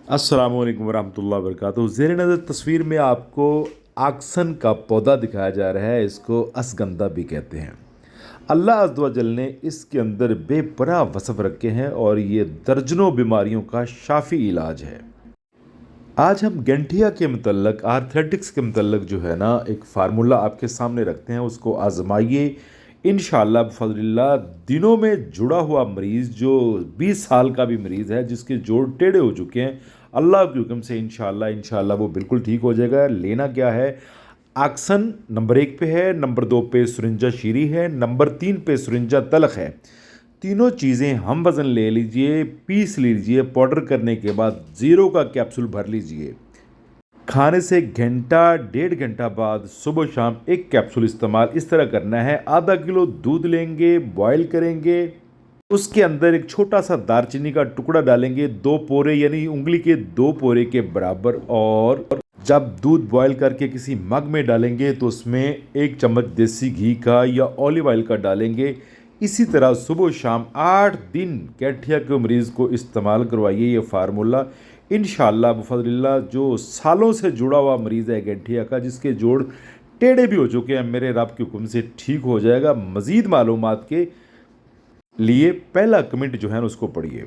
अस्सलामु अलैकुम वरहमतुल्लाहि वबरकातुहू। ज़ेर नज़र तस्वीर में आपको आक्सन का पौधा दिखाया जा रहा है। इसको असगंधा भी कहते हैं। अल्लाह अज़्ज़ व जल ने इसके अंदर बेपनाह वसफ़ रखे हैं और ये दर्जनों बीमारियों का शाफ़ी इलाज है। आज हम गठिया के मतलब आर्थराइटिस के मतलब जो है ना, एक फार्मूला आपके सामने रखते हैं, उसको आजमाइए। इंशाअल्लाह बफज़लिल्लाह दिनों में जुड़ा हुआ मरीज़ जो 20 साल का भी मरीज़ है, जिसके जोड़ टेढ़े हो चुके हैं, अल्लाह के हुक्म से इंशाअल्लाह वो बिल्कुल ठीक हो जाएगा। लेना क्या है? आक्सन नंबर 1 पे है, नंबर 2 पे सुरिंजा शीरी है, नंबर 3 पे सुरिंजा तलख है। तीनों चीज़ें हम वज़न ले लीजिए, पीस लीजिए, पाउडर करने के बाद ज़ीरो का कैप्सूल भर लीजिए। खाने से घंटा 1.5 घंटा बाद सुबह शाम एक कैप्सूल इस्तेमाल इस तरह करना है। आधा किलो दूध लेंगे, बॉयल करेंगे, उसके अंदर एक छोटा सा दालचीनी का टुकड़ा डालेंगे, 2 पोरे यानी उंगली के 2 पोरे के बराबर। और जब दूध बॉयल करके किसी मग में डालेंगे तो उसमें 1 चम्मच देसी घी का या ऑलिव ऑयल का डालेंगे। इसी तरह सुबह शाम 8 दिन गठिया के मरीज़ को इस्तेमाल करवाइए ये फार्मूला। इंशाअल्लाह बफज़लिल्लाह जो सालों से जुड़ा हुआ मरीज़ है गठिया का, जिसके जोड़ टेढ़े भी हो चुके हैं, मेरे रब के हुक्म से ठीक हो जाएगा। मज़ीद मालूमात के लिए पहला कमेंट जो है ना उसको पढ़िए।